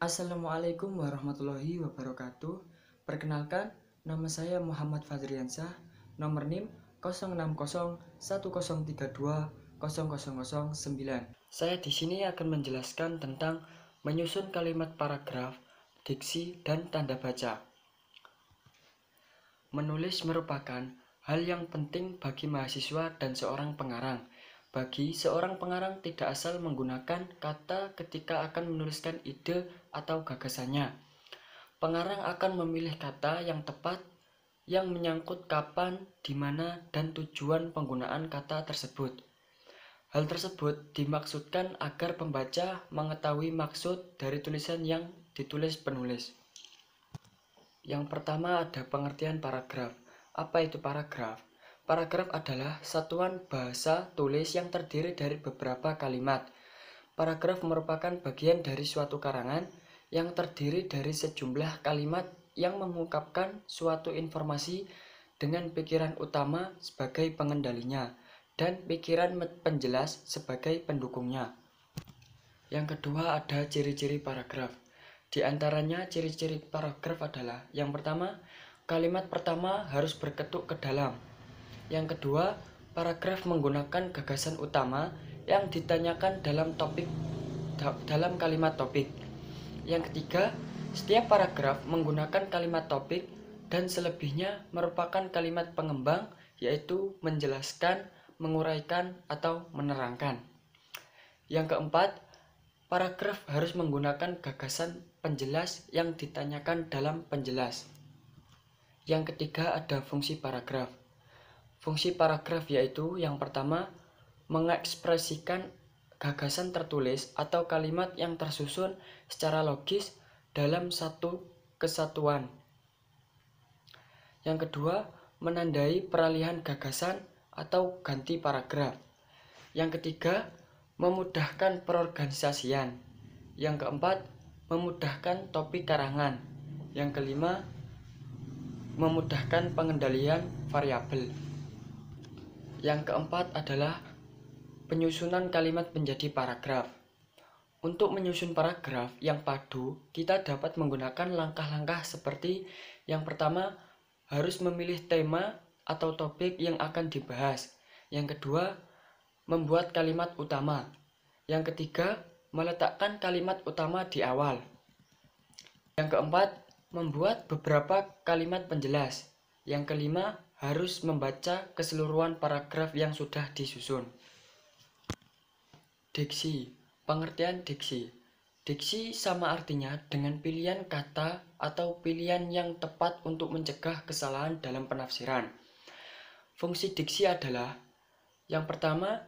Assalamualaikum warahmatullahi wabarakatuh. Perkenalkan, nama saya Muhammad Fadriansah, nomor NIM 060103200009. Saya di sini akan menjelaskan tentang menyusun kalimat paragraf, diksi, dan tanda baca. Menulis merupakan hal yang penting bagi mahasiswa dan seorang pengarang. Bagi seorang pengarang tidak asal menggunakan kata ketika akan menuliskan ide atau gagasannya. Pengarang akan memilih kata yang tepat yang menyangkut kapan, di mana, dan tujuan penggunaan kata tersebut. Hal tersebut dimaksudkan agar pembaca mengetahui maksud dari tulisan yang ditulis penulis. Yang pertama ada pengertian paragraf. Apa itu paragraf? Paragraf adalah satuan bahasa tulis yang terdiri dari beberapa kalimat. Paragraf merupakan bagian dari suatu karangan yang terdiri dari sejumlah kalimat yang mengungkapkan suatu informasi dengan pikiran utama sebagai pengendalinya dan pikiran penjelas sebagai pendukungnya. Yang kedua ada ciri-ciri paragraf. Di antaranya ciri-ciri paragraf adalah yang pertama, kalimat pertama harus berketuk ke dalam. Yang kedua, paragraf menggunakan gagasan utama yang ditanyakan dalam kalimat topik. Yang ketiga, setiap paragraf menggunakan kalimat topik dan selebihnya merupakan kalimat pengembang, yaitu menjelaskan, menguraikan, atau menerangkan. Yang keempat, paragraf harus menggunakan gagasan penjelas yang ditanyakan dalam penjelas. Yang ketiga ada fungsi paragraf. Fungsi paragraf yaitu yang pertama, mengekspresikan gagasan tertulis atau kalimat yang tersusun secara logis dalam satu kesatuan. Yang kedua, menandai peralihan gagasan atau ganti paragraf. Yang ketiga, memudahkan perorganisasian. Yang keempat, memudahkan topik karangan. Yang kelima, memudahkan pengendalian variabel. Yang keempat adalah penyusunan kalimat menjadi paragraf. Untuk menyusun paragraf yang padu, kita dapat menggunakan langkah-langkah seperti yang pertama, harus memilih tema atau topik yang akan dibahas. Yang kedua, membuat kalimat utama. Yang ketiga, meletakkan kalimat utama di awal. Yang keempat, membuat beberapa kalimat penjelas. Yang kelima, harus membaca keseluruhan paragraf yang sudah disusun. Diksi. Pengertian diksi. Diksi sama artinya dengan pilihan kata atau pilihan yang tepat untuk mencegah kesalahan dalam penafsiran. Fungsi diksi adalah yang pertama,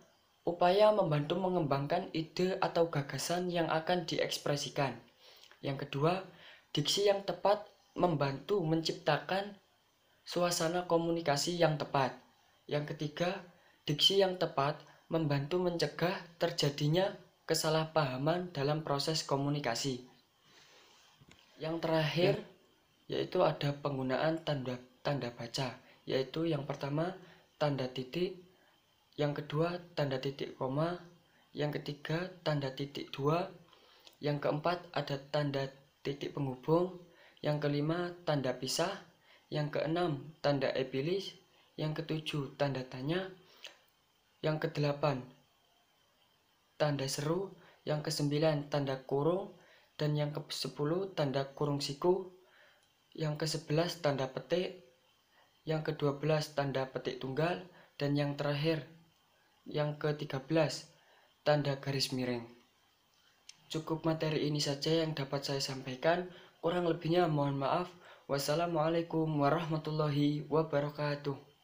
upaya membantu mengembangkan ide atau gagasan yang akan diekspresikan. Yang kedua, diksi yang tepat membantu menciptakan suasana komunikasi yang tepat. Yang ketiga, diksi yang tepat membantu mencegah terjadinya kesalahpahaman dalam proses komunikasi. Yang terakhir yaitu ada penggunaan tanda baca, yaitu yang pertama tanda titik, yang kedua tanda titik koma, yang ketiga tanda titik dua, yang keempat ada tanda titik penghubung, yang kelima tanda pisah, yang keenam tanda epilis, yang ketujuh tanda tanya, yang kedelapan tanda seru, yang kesembilan tanda kurung, dan yang ke-10 tanda kurung siku, yang ke-11 tanda petik, yang ke-12 tanda petik tunggal, dan yang terakhir yang ke-13 tanda garis miring. Cukup materi ini saja yang dapat saya sampaikan, kurang lebihnya mohon maaf. Wassalamualaikum warahmatullahi wabarakatuh.